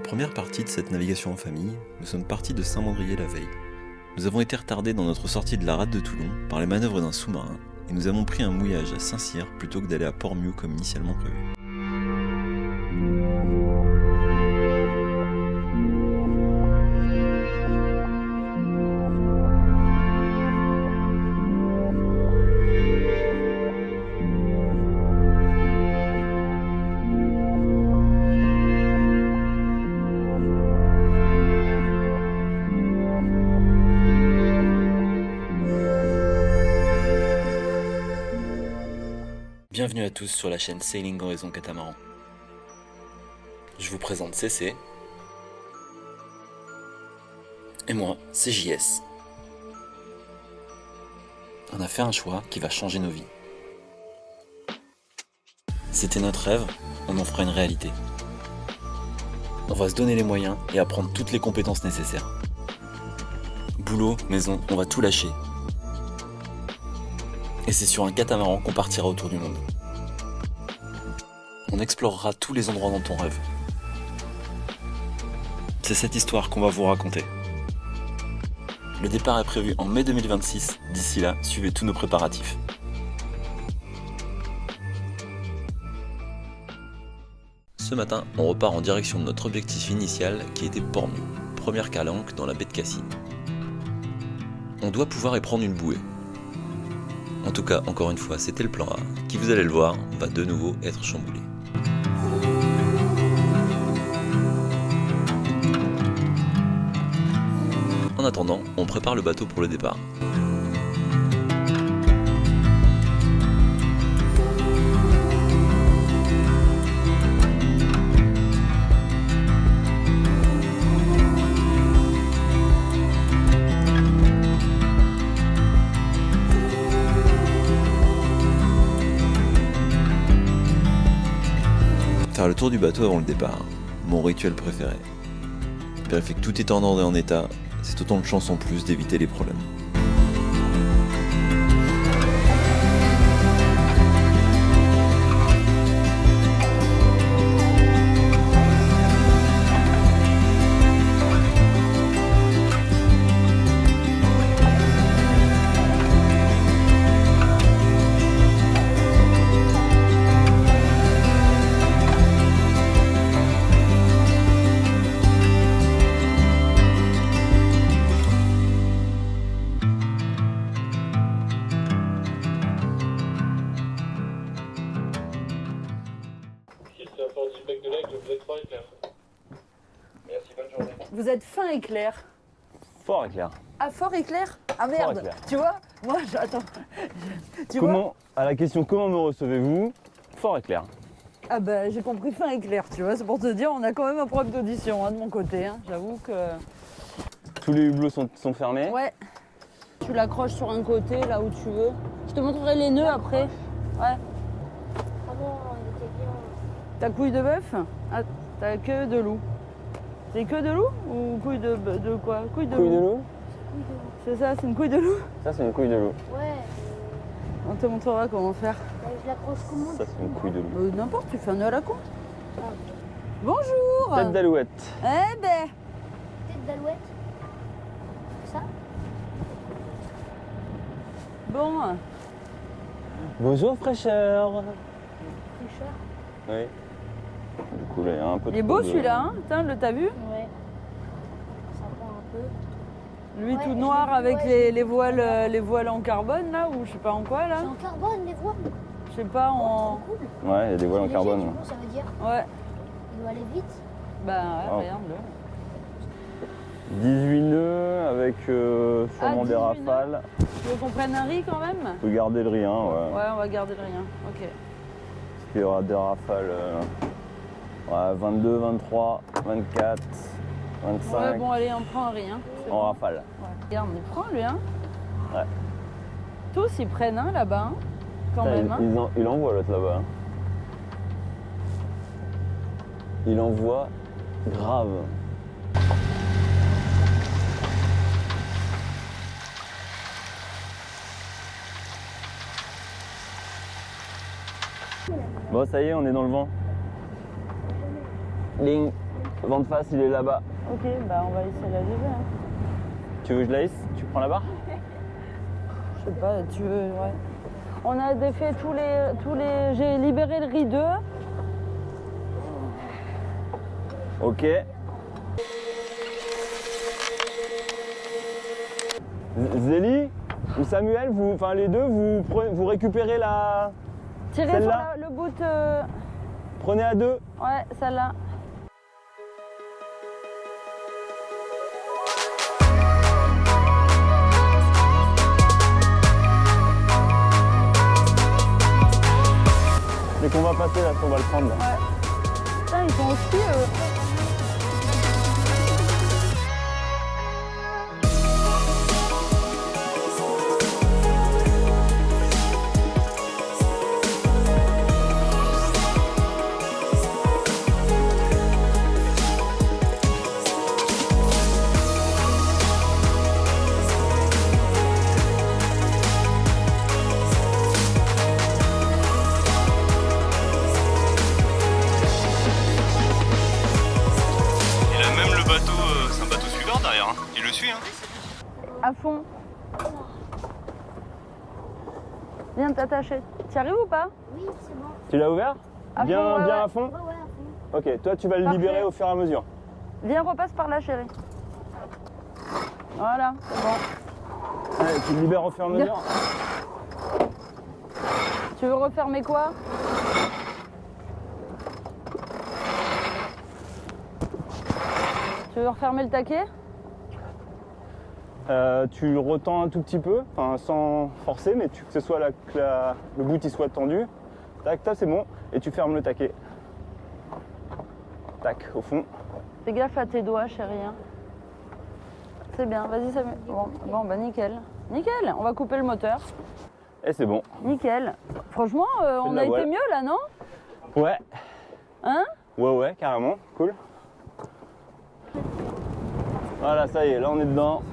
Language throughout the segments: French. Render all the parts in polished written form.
première partie de cette navigation en famille, nous sommes partis de Saint-Mandrier la veille. Nous avons été retardés dans notre sortie de la rade de Toulon par les manœuvres d'un sous-marin et nous avons pris un mouillage à Saint-Cyr plutôt que d'aller à Port-Miou comme initialement prévu. Bienvenue à tous sur la chaîne Sailing Horizon Catamaran. Je vous présente CC. Et moi, c'est JS. On a fait un choix qui va changer nos vies. C'était notre rêve, on en fera une réalité. On va se donner les moyens et apprendre toutes les compétences nécessaires. Boulot, maison, on va tout lâcher. Et c'est sur un catamaran qu'on partira autour du monde. On explorera tous les endroits dont on rêve. C'est cette histoire qu'on va vous raconter. Le départ est prévu en mai 2026. D'ici là, suivez tous nos préparatifs. Ce matin, on repart en direction de notre objectif initial qui était Port-Miou, première calanque dans la baie de Cassis. On doit pouvoir y prendre une bouée. En tout cas, encore une fois, c'était le plan A, qui, vous allez le voir, va de nouveau être chamboulé. En attendant, on prépare le bateau pour le départ. Faire le tour du bateau avant le départ, mon rituel préféré. Vérifier que tout est en ordre et en état, c'est autant de chance en plus d'éviter les problèmes. Merci, bonne journée. Vous êtes fin et clair. Fort éclair. Ah, fort et clair. Ah merde, éclair. tu vois. Moi, j'attends. Tu vois. Comment, à la question comment me recevez-vous, fort éclair. Ah bah j'ai compris fin et clair, tu vois. C'est pour te dire, on a quand même un problème d'audition de mon côté. J'avoue que... Tous les hublots sont fermés. Ouais. Tu l'accroches sur un côté, là où tu veux. Je te montrerai les nœuds après. Ouais. Ah bon, il était bien. Ta couille de bœuf. Ah, ta queue de loup. C'est queue de loup ou couille de quoi? Couille de Couille de loup. loup. C'est ça, c'est une couille de loup. Ça c'est une couille de loup. Ouais, On te montrera comment faire. je l'accroche comment? Ça c'est une couille de loup. N'importe, tu fais un nœud à la con. Ah. Bonjour. Tête d'alouette. Eh ben. Tête d'alouette. Ça? Bon. Bonjour fraîcheur. Tricheur? Oui. Du coup là il y a un peu Il est trop beau de- celui-là, hein. T'as vu? Ouais. Ça prend un peu. Lui Ouais, tout je noir l'ai vu, avec ouais, les voiles en carbone là, ou je sais pas en quoi C'est là. en carbone, les voiles. Je sais pas en. Cool. Ouais, il y a des voiles en C'est carbone. léger, du coup, ça veut dire Ouais. il doit aller vite. Bah ouais, Oh. regarde-le. 18 nœuds avec sûrement 18 des rafales. Tu veux qu'on prenne un riz quand même? On peut garder le rien, ouais. Ouais, on va garder le rien. Ok. Parce qu'il y aura des rafales 22, 23, 24, 25 Ouais, bon, allez, on prend un riz. Hein. C'est en bon. rafale. Ouais. Regarde, il prend lui, hein. Ouais. Tous ils prennent un là-bas, hein, quand Putain, même. Hein. il envoie l'autre là-bas. hein. Il envoie grave. Bon, ça y est, on est dans le vent. Ling. Vent de face, il est là-bas. Ok, bah on va essayer la lever. Hein. Tu veux que je la hisse? Tu prends la barre? Je sais pas, tu veux, ouais. On a défait tous les... J'ai libéré le riz 2. Ok. Zélie ou Samuel, enfin les deux, vous récupérez la... Tirez sur Celle-là le bout. Prenez à deux. Ouais, celle-là. Dès qu'on va passer là, on va le prendre là. Ouais. Putain, ils sont au ski, eux. À fond. Viens t'attacher. Tu arrives ou pas? Oui, c'est bon. Tu l'as ouvert? À Bien, fond, ouais, bien ouais. à fond? Ouais, à fond. Ok, toi tu vas le Parfait. libérer au fur et à mesure. Viens, repasse par là, chérie. Voilà, c'est bon. Ouais, tu le libères au fur et à mesure. Tu veux refermer quoi? Tu veux refermer le taquet? Tu le retends un tout petit peu, enfin sans forcer, mais que ce soit le bout il soit tendu. Tac, tac, c'est bon. Et tu fermes le taquet. Tac, au fond. Fais gaffe à tes doigts, chérie. Hein. C'est bien, vas-y, ça bon, bah nickel. Nickel, on va couper le moteur. Et c'est bon. Nickel. Franchement, on la a été voile. mieux là, non? Ouais. Hein? Ouais, carrément. Cool. Voilà, ça y est, là on est dedans.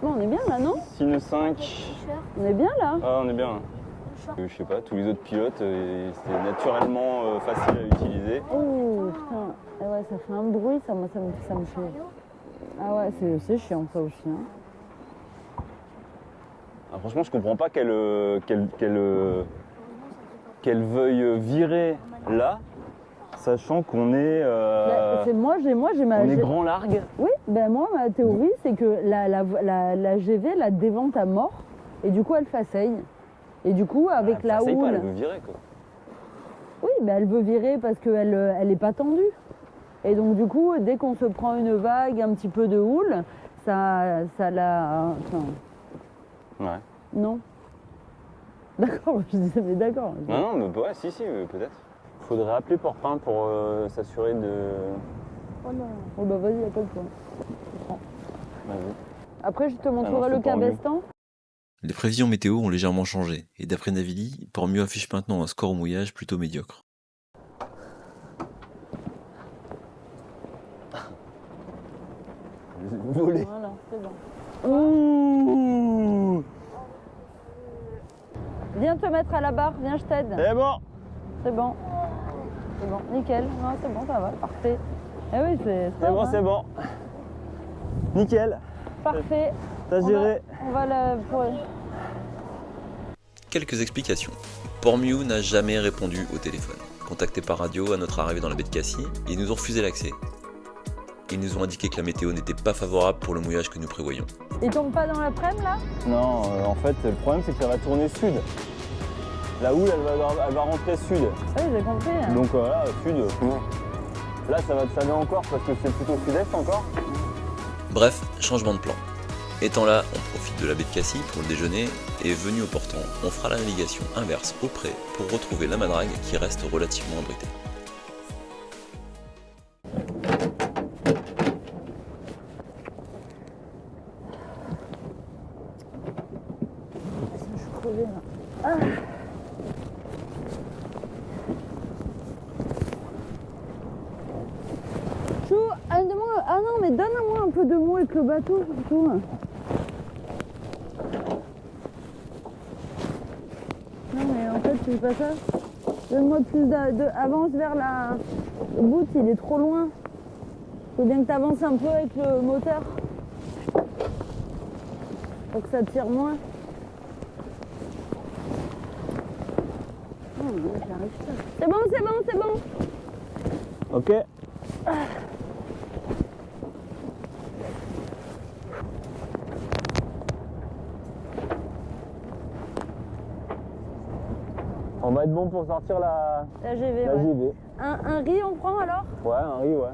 Bon, on est bien là, non? Sinus 5. On est bien là. Ah, on est bien. Je sais pas, tous les autres pilotes, c'était naturellement facile à utiliser. Oh putain, ah ouais, ça fait un bruit, ça me fait. Ah ouais, c'est chiant ça aussi. Hein. Ah, franchement, je comprends pas qu'elle veuille virer là, sachant qu'on est, C'est moi j'ai ma. on est grand largue. Oui, ben moi ma théorie c'est que la GV la dévente à mort et du coup elle faceille. Et du coup avec Elle la faceille pas, houle. elle veut virer quoi. Oui, ben elle veut virer parce qu'elle elle est pas tendue. Et donc du coup dès qu'on se prend une vague, un petit peu de houle, ça la. Enfin, Ouais. non. D'accord, je disais mais d'accord. Non, mais ouais, si, peut-être. Faudrait appeler Porpin pour s'assurer de. Oh non. Oh bah vas-y, y'a pas le point. Vas-y. Après je te non, montrerai c'est le pas mieux. cabestan. Les prévisions météo ont légèrement changé, et d'après Navili, Pormieux affiche maintenant un score au mouillage plutôt médiocre. Volé. Voilà, c'est bon. Ouh. Viens te mettre à la barre, viens je t'aide. C'est bon. C'est bon. C'est bon, nickel. Non, c'est bon, ça va, parfait. Eh oui, c'est C'est bon, c'est bon. Nickel. Parfait. T'as géré. On va la. Quelques explications. Pormieux n'a jamais répondu au téléphone. Contacté par radio à notre arrivée dans la baie de Cassis, ils nous ont refusé l'accès. Ils nous ont indiqué que la météo n'était pas favorable pour le mouillage que nous prévoyions. Il tombe pas dans l'après-midi là? Non, en fait, le problème c'est que ça va tourner sud. La houle, elle va rentrer sud. Oui, j'ai compris. Hein. Donc voilà, sud. Là, ça va te saler encore parce que c'est plutôt sud-est encore. Bref, changement de plan. Étant là, on profite de la baie de Cassis pour le déjeuner et venu au portant, on fera la navigation inverse au pré pour retrouver la Madrague qui reste relativement abritée. Je suis crevée là. Ah. Chou, ah non, mais donne-moi un peu de mou avec le bateau surtout. Non mais en fait c'est pas ça. Donne-moi plus avance vers le bout, il est trop loin. Faut bien que tu avances un peu avec le moteur. Pour que ça tire moins. Oh, j'arrive pas. C'est bon, c'est bon, c'est bon. Ok. On va être bon pour sortir la GV, la ouais. JV. Un riz on prend alors? Ouais, un riz, ouais.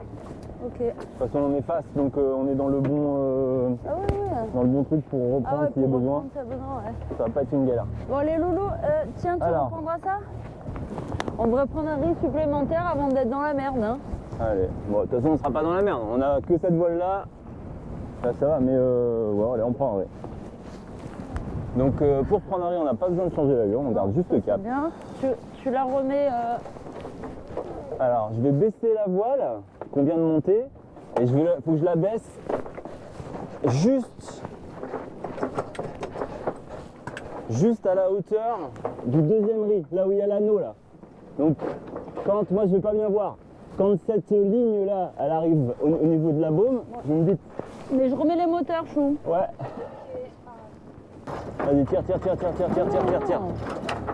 Ok. De toute façon, on est face, donc on est dans le bon, Ah ouais, ouais. dans le bon truc pour reprendre Ah ouais, s'il y a pour besoin. reprendre, t'as besoin, ouais. Ça va pas être une galère. Bon les loulous, tiens, tu Alors. reprendras ça? On devrait prendre un riz supplémentaire avant d'être dans la merde, hein. Allez, bon, de toute façon, on sera pas dans la merde. On a que cette voile là. Là, ça va, mais ouais, allez, on prend un riz. Donc, pour prendre un riz, on n'a pas besoin de changer l'allure, on garde juste le cap. Bien. Tu la remets. Alors, je vais baisser la voile qu'on vient de monter et faut que je la baisse juste à la hauteur du deuxième riz, là où il y a l'anneau là. Donc, quand moi je vais pas bien voir, quand cette ligne là, elle arrive au niveau de la baume, vous me dites Mais je remets les moteurs, chou. ouais. Vas-y, tire.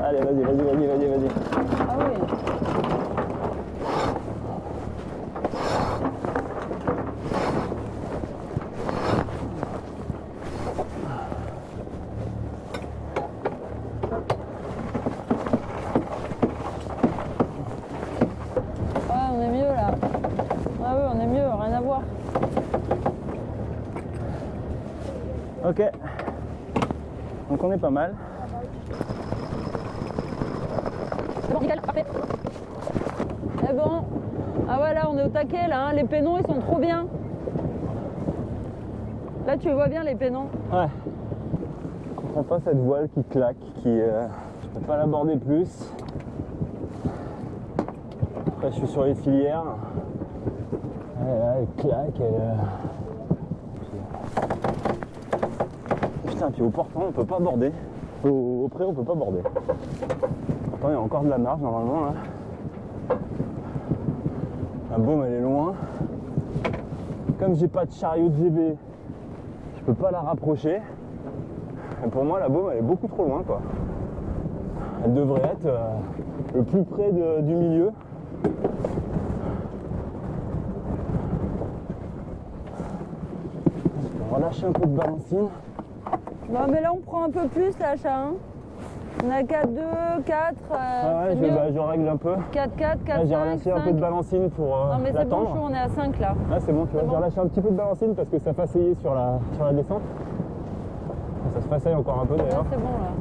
Allez, vas-y. Ah oui. Ouais, on est mieux là. Ah oui, on est mieux, rien à voir. Ok. Donc on est pas mal. C'est bon, nickel, parfait. C'est bon. Ah ouais, là, on est au taquet, là. Hein. Les pénons, ils sont trop bien. Là, tu vois bien les pénons. Ouais. Je comprends pas cette voile qui claque, je peux pas l'aborder plus. Après, je suis sur les filières. Ouais, là, elle claque, Putain, puis au portant, on peut pas border. Au pré, on peut pas border. Pourtant, il y a encore de la marge, normalement, là. La baume, elle est loin. Comme j'ai pas de chariot de GB, je peux pas la rapprocher. Et pour moi, la baume, elle est beaucoup trop loin, quoi. Elle devrait être le plus près du milieu. On va relâcher un peu de balancine. Bon, mais là, on prend un peu plus, là, chat. Hein. On a 4, 2, 4. Ah ouais, je règle un peu. 4, 4, 4, Là, j'ai 5, relâché un peu de balancine pour Non, mais c'est bon, l'attendre. chou, on est à 5, là. Là, c'est bon, tu vois, C'est j'ai bon. relâché un petit peu de balancine parce que ça façayait sur la descente. Ça se façaille encore un peu Ouais, d'ailleurs. c'est bon, là.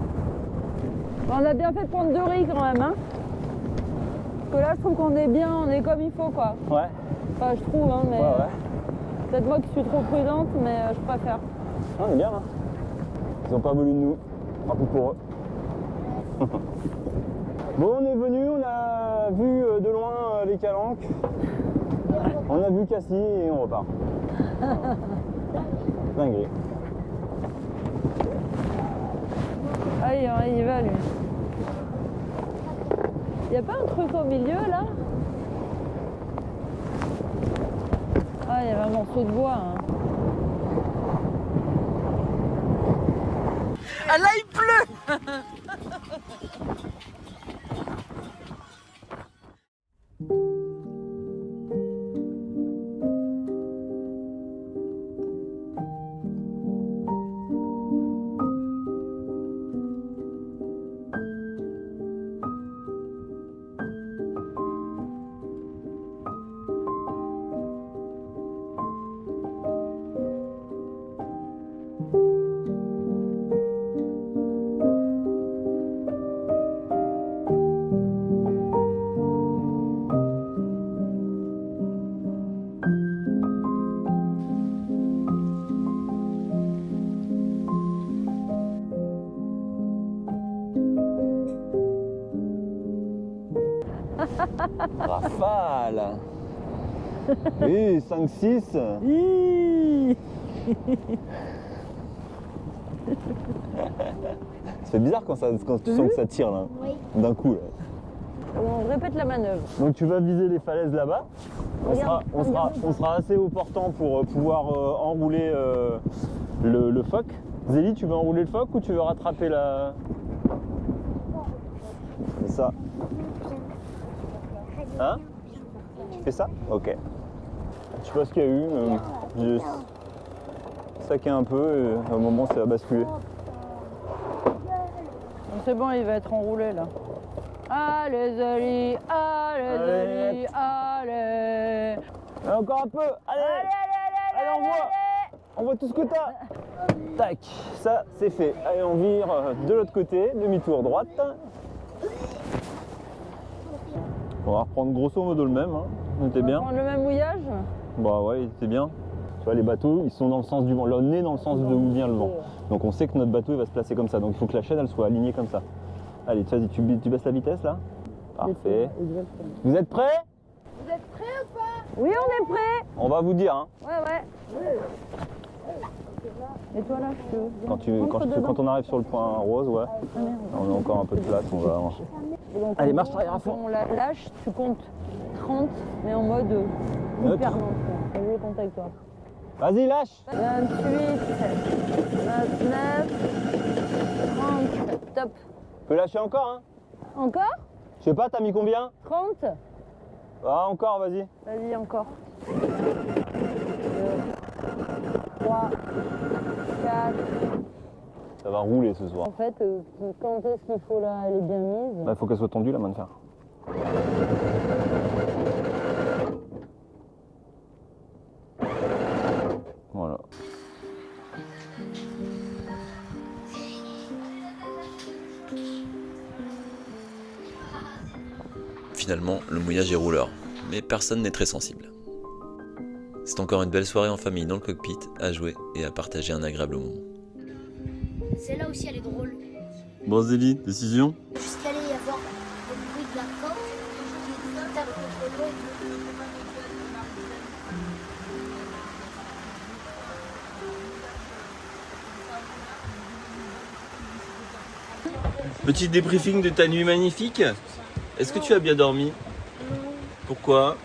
Bon, on a bien fait de prendre 2 riz, quand même, hein. Parce que là, je trouve qu'on est bien, on est comme il faut, quoi. Ouais, Enfin, je trouve, hein, mais... ouais. Peut-être moi qui suis trop prudente, mais je préfère. Ah, on est bien, hein. Ils ont pas voulu de nous. Tant pis pour eux. Bon, on est venu, on a vu de loin les calanques. On a vu Cassis et on repart. Dinguerie. Ah, il y va, lui. Il n'y a pas un truc au milieu, là? Ah, il y avait un morceau de bois, hein. Ah là, il pleut. Rafale. Oui, 5-6. C'est bizarre quand tu sens que ça tire là, d'un coup là. On répète la manœuvre. Donc tu vas viser les falaises là-bas. Regarde, On sera assez haut portant pour pouvoir enrouler le phoque. Zélie, tu veux enrouler le phoque ou tu veux rattraper la... C'est ça. Hein? Tu fais ça? Ok. Je sais pas ce qu'il y a eu, mais j'ai saqué un peu et à un moment ça a basculé. C'est bon, il va être enroulé là. Allez Zélie, allez Zélie, allez. Encore un peu. Allez, allez, on voit tout ce que t'as. Tac, ça c'est fait. Allez, on vire de l'autre côté, demi-tour droite. On va reprendre grosso modo le même, hein. On était bien. On prend le même mouillage? Bah ouais, il était bien. Tu vois, les bateaux, ils sont dans le sens du vent. Là, on est dans le sens de où vient le vent. Donc on sait que notre bateau, il va se placer comme ça. Donc il faut que la chaîne, elle soit alignée comme ça. Allez, vas-y, tu baisses la vitesse là. Parfait. Vous êtes prêts? Vous êtes prêts ou pas? Oui, on est prêt. On va vous dire, hein. Ouais. Et toi là, Quand on arrive sur le point rose, ouais. On a encore un peu de place, on va... Donc, Allez, marche arrière à fond. On la lâche, tu comptes 30, mais en mode hyper lent. Je vais compter avec toi. Vas-y, lâche. 28, 29, 30, top. Tu peux lâcher encore, hein. Encore? Je sais pas, t'as mis combien? 30? Ah, encore, vas-y. Vas-y, encore. 2, 3, 4. Ça va rouler ce soir. En fait, quand est-ce qu'il faut là? Elle est bien mise. Bah, faut qu'elle soit tendue la main de fer. Voilà. Finalement, le mouillage est rouleur, mais personne n'est très sensible. C'est encore une belle soirée en famille dans le cockpit, à jouer et à partager un agréable moment. Celle-là aussi, elle est drôle. Bon Zélie, décision? Jusqu'à aller y avoir le bruit de la corde qui tape contre l'eau. Petit débriefing de ta nuit magnifique. Est-ce que tu as bien dormi? Pourquoi?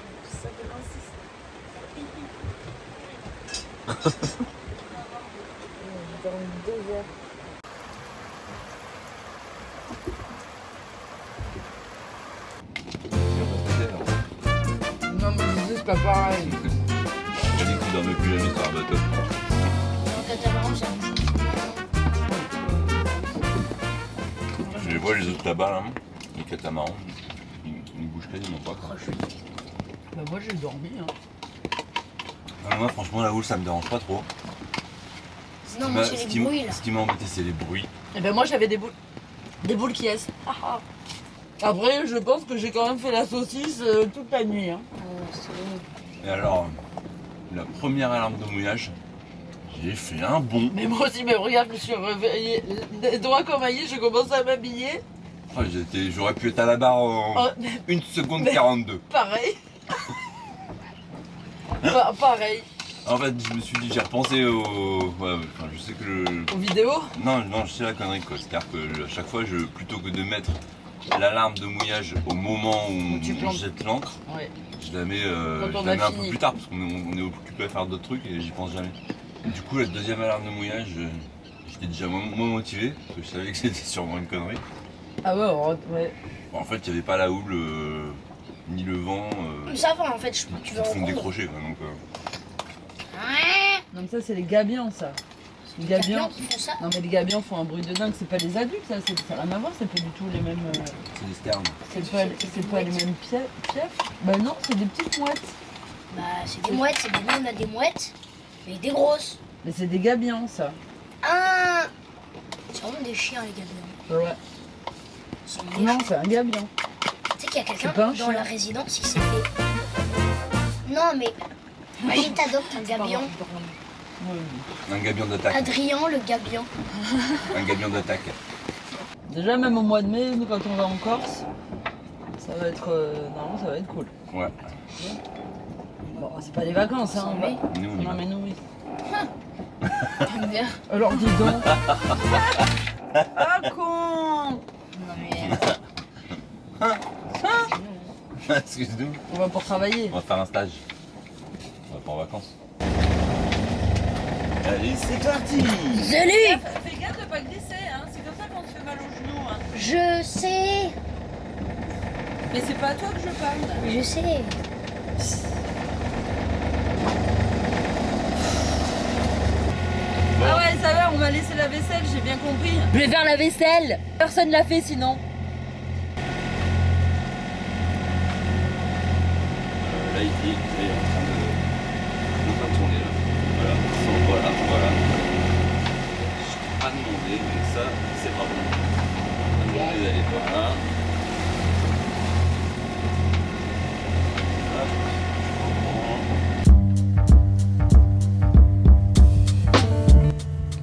Non mais c'est pas pareil. J'ai dit que tu dormais plus jamais sur un bateau. En catamaran, ça Je les vois les autres là-bas, là, les catamarans, ils bougent quasiment pas. Quoi. Bah moi j'ai dormi hein. Moi franchement la houle ça me dérange pas trop. Non, moi, c'est les bruits là. Ce qui m'a embêté c'est les bruits. Et ben moi j'avais des boules qui est. Après je pense que j'ai quand même fait la saucisse toute la nuit hein. Et alors, la première alarme de mouillage, j'ai fait un bond. Mais moi aussi, mais regarde, je me suis réveillée, les doigts comme aillés, je commence à m'habiller. Oh, j'aurais pu être à la barre en Oh, 1 seconde 42. pareil. Pareil. En fait, je me suis dit, j'ai repensé au... Ouais, enfin, je sais que le... Aux vidéos. Non, je sais la connerie quoi. C'est-à-dire que à chaque fois, plutôt que de mettre l'alarme de mouillage au moment où tu on plantes. jette l'ancre, Ouais. je la mets, Quand on je la a mets un peu fini. plus tard parce qu'on est occupé à faire d'autres trucs et j'y pense jamais. Du coup, la deuxième alarme de mouillage, j'étais déjà moins motivé parce que je savais que c'était sûrement une connerie. Ah ouais, ouais. Bon, en fait, il n'y avait pas la houle ni le vent Ça va en fait, tu qui vas te en font prendre. décrocher quoi. Donc, Non mais ça c'est les gabions ça. Les Il y a gabions. plein qui font ça. Non mais les gabions font un bruit de dingue, c'est pas les adultes ça, ça n'a rien à voir, c'est pas du tout les mêmes. c'est des sternes. C'est pas les mêmes pièces. Bah non, c'est des petites mouettes. Bah, c'est des mouettes, c'est des nous, on a des mouettes, mais des grosses. Mais c'est des gabions ça. Ah, c'est vraiment des chiens, les gabions. Ouais. Ils sont Non, méchants. c'est un gabion. Tu sais qu'il y a quelqu'un C'est pas un dans chien. la résidence, il s'est fait. Non, mais imagine t'adoptes un gabion. Un gabion d'attaque. Adrien, le gabion. Un gabion d'attaque. Déjà même au mois de mai, nous quand on va en Corse, ça va être normalement ça va être cool. Ouais. Bon, c'est pas les vacances hein. Mais, Nous, on y Non va. mais nous oui. j'aime bien. Alors dis donc. Ah con. Non, mais. Excuse-nous. On va pour travailler. On va faire un stage. On va pas en vacances. Allez, c'est parti. Salut. Fais gaffe de pas glisser, hein. C'est comme ça qu'on se fait mal aux genoux. Hein. Je sais. Mais c'est pas à toi que je parle. Je sais. Ah ouais, ça va, on m'a laissé la vaisselle, j'ai bien compris. Je vais faire la vaisselle. Personne l'a fait sinon. Là, il est en train de tourner là. Voilà, voilà. Je t'ai pas demandé, mais ça, c'est bravo. Demandez d'aller par là.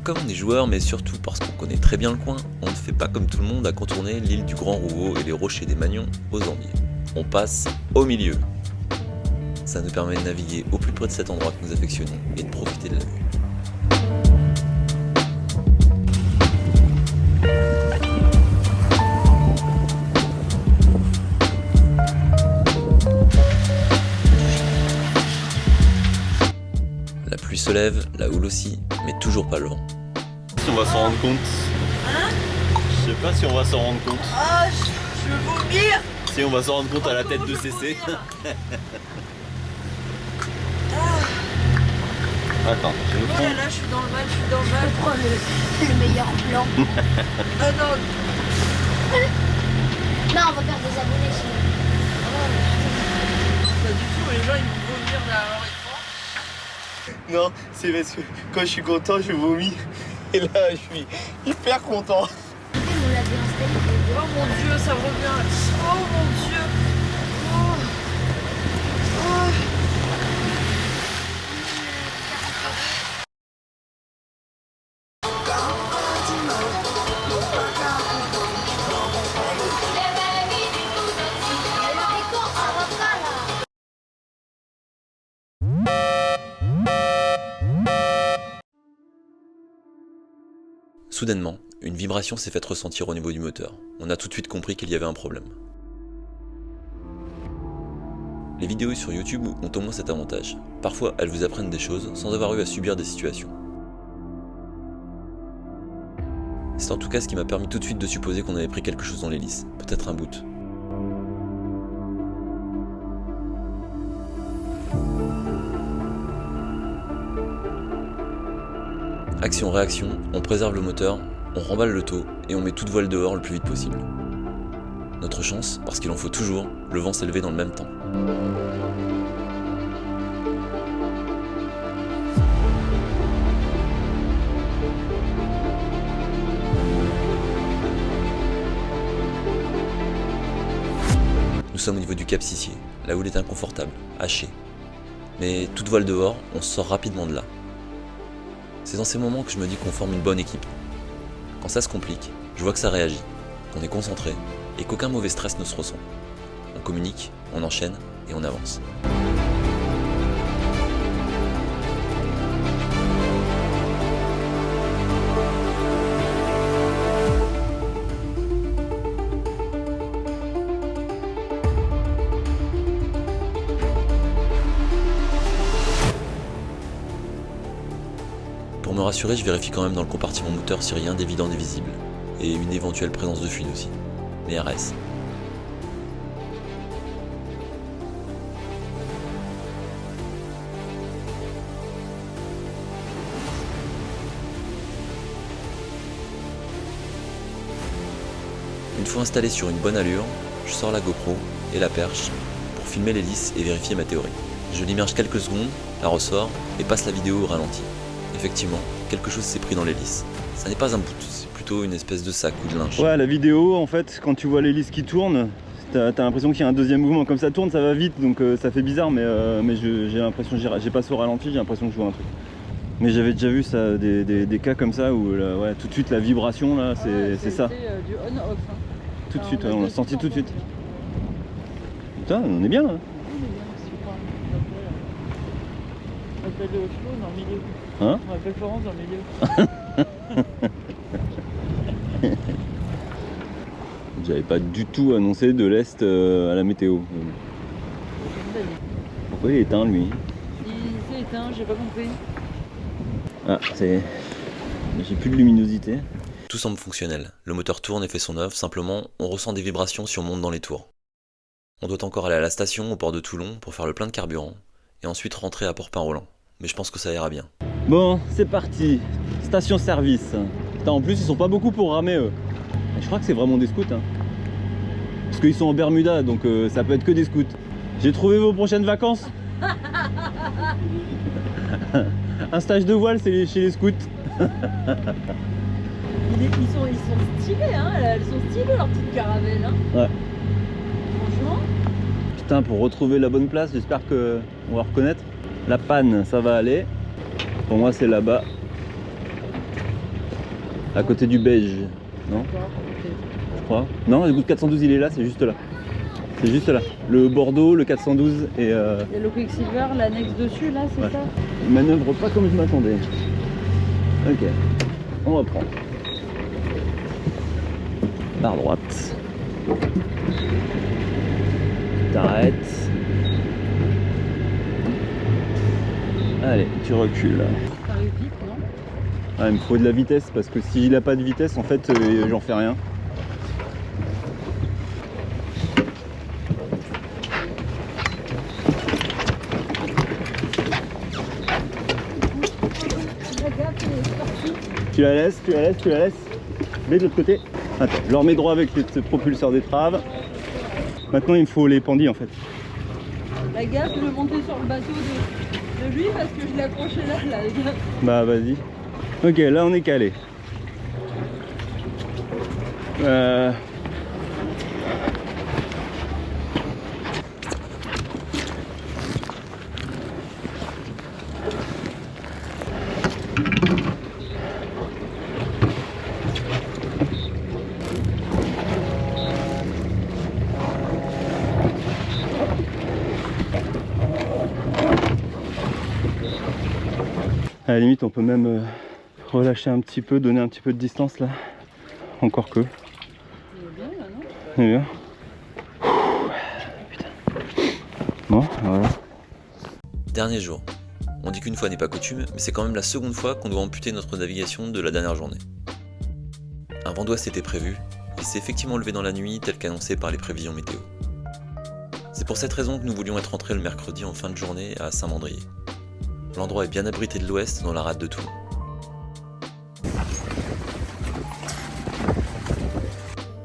Comme on est joueur, mais surtout parce qu'on connaît très bien le coin, on ne fait pas comme tout le monde à contourner l'île du Grand Rouault et les rochers des Magnons aux Ambiers. On passe au milieu. Ça nous permet de naviguer au plus près de cet endroit que nous affectionnons et de profiter de la vue. La pluie se lève, la houle aussi, mais toujours pas le vent. Si on va s'en rendre compte. Hein? Je sais pas si on va s'en rendre compte. Ah, je veux vomir. Si on va s'en rendre compte à la tête de CC. Attends, je vais Oh là là, je suis dans le mal, Je prends le meilleur plan. Ah non. Non, on va faire des abonnés sinon. Pas du tout, les gens ils vont vomir derrière leur écran. Non, c'est parce que quand je suis content, je vomis. Et là, je suis hyper content. On l'avait installé. Oh mon dieu, ça revient. Oh mon dieu. Oh. Oh. Soudainement, une vibration s'est faite ressentir au niveau du moteur. On a tout de suite compris qu'il y avait un problème. Les vidéos sur YouTube ont au moins cet avantage. Parfois, elles vous apprennent des choses sans avoir eu à subir des situations. C'est en tout cas ce qui m'a permis tout de suite de supposer qu'on avait pris quelque chose dans l'hélice, peut-être un boot. Action-réaction, on préserve le moteur, on remballe le taux et on met toute voile dehors le plus vite possible. Notre chance, parce qu'il en faut toujours, le vent s'est levé dans le même temps. Nous sommes au niveau du Cap Sissier, la houle est inconfortable, hachée. Mais toute voile dehors, on sort rapidement de là. C'est dans ces moments que je me dis qu'on forme une bonne équipe. Quand ça se complique, je vois que ça réagit, qu'on est concentré et qu'aucun mauvais stress ne se ressent. On communique, on enchaîne et on avance. Pour me rassurer, je vérifie quand même dans le compartiment moteur si rien d'évident n'est visible, et une éventuelle présence de fuite aussi, les RS. Une fois installé sur une bonne allure, je sors la GoPro et la perche pour filmer l'hélice et vérifier ma théorie. Je l'immerge quelques secondes, la ressors et passe la vidéo au ralenti. Effectivement, quelque chose s'est pris dans l'hélice. Ça n'est pas un boot, c'est plutôt une espèce de sac ou de linge. Ouais, la vidéo, en fait, quand tu vois l'hélice qui tourne, t'as l'impression qu'il y a un deuxième mouvement. Comme ça tourne, ça va vite, donc ça fait bizarre, mais j'ai l'impression, j'ai passé au ralenti, j'ai l'impression que je vois un truc. Mais j'avais déjà vu ça, des cas comme ça où ouais, tout de suite la vibration, là, c'est ça. Du on-off. Tout de suite, ouais, on l'a senti tout de suite. Putain, on est bien là. On appelle Flo dans le milieu. Hein? On appelle Florence dans le milieu. J'avais pas du tout annoncé de l'Est à la météo. Pourquoi il est éteint lui? Il s'est éteint, j'ai pas compris. Ah, c'est... J'ai plus de luminosité. Tout semble fonctionnel, le moteur tourne et fait son œuvre, simplement on ressent des vibrations si on monte dans les tours. On doit encore aller à la station au port de Toulon pour faire le plein de carburant, et ensuite rentrer à Port-Pain-Roulant. Mais je pense que ça ira bien. Bon, c'est parti. Station-service. Putain, en plus, ils sont pas beaucoup pour ramer, eux. Et je crois que c'est vraiment des scouts. Hein. Parce qu'ils sont en Bermuda, donc ça peut être que des scouts. J'ai trouvé vos prochaines vacances. Un stage de voile, c'est chez les scouts. Ils sont stylés, hein. Elles sont stylées, leurs petites caravelles. Hein. Ouais. Franchement. Putain, pour retrouver la bonne place, j'espère qu'on va reconnaître. La panne, ça va aller. Pour moi, c'est là-bas. À côté du beige. Non? Je crois. Non, le 412, il est là, c'est juste là. C'est juste là. Le Bordeaux, le 412 et... Il y a le Quicksilver, l'annexe dessus, là, c'est Ouais. ça? Il manœuvre pas comme je m'attendais. Ok. On reprend. Par droite. T'arrêtes. Allez, tu recules. Ça arrive vite, non? Ah, il me faut de la vitesse parce que s'il a pas de vitesse, en fait, j'en fais rien. Tu la laisses. Mets de l'autre côté. Attends, je le remets droit avec le propulseur d'étrave. Maintenant, il me faut les pendis en fait. La gaffe de monter sur le bateau de lui parce que je l'ai accroché là, les gars. Bah, vas-y. Ok, là, on est calé. À la limite, on peut même relâcher un petit peu, donner un petit peu de distance là. Encore que. Il est bien là, non? C'est bien. Putain. Bon, voilà. Dernier jour. On dit qu'une fois n'est pas coutume, mais c'est quand même la seconde fois qu'on doit amputer notre navigation de la dernière journée. Un vent d'ouest était prévu, il s'est effectivement levé dans la nuit tel qu'annoncé par les prévisions météo. C'est pour cette raison que nous voulions être rentrés le mercredi en fin de journée à Saint-Mandrier. L'endroit est bien abrité de l'ouest dans la rade de Toulon.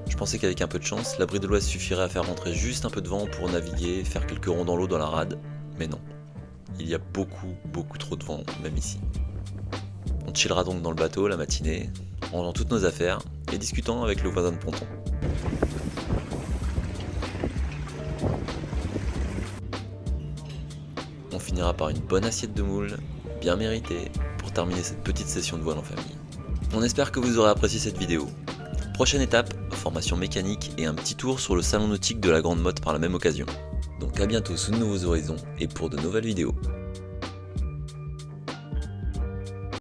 Je pensais qu'avec un peu de chance, l'abri de l'ouest suffirait à faire rentrer juste un peu de vent pour naviguer, faire quelques ronds dans l'eau dans la rade, mais non. Il y a beaucoup trop de vent, même ici. On chillera donc dans le bateau la matinée, rangeant toutes nos affaires et discutant avec le voisin de ponton. On finira par une bonne assiette de moules, bien méritée, pour terminer cette petite session de voile en famille. On espère que vous aurez apprécié cette vidéo. Prochaine étape, formation mécanique et un petit tour sur le salon nautique de la Grande Motte par la même occasion. Donc à bientôt sous de nouveaux horizons et pour de nouvelles vidéos.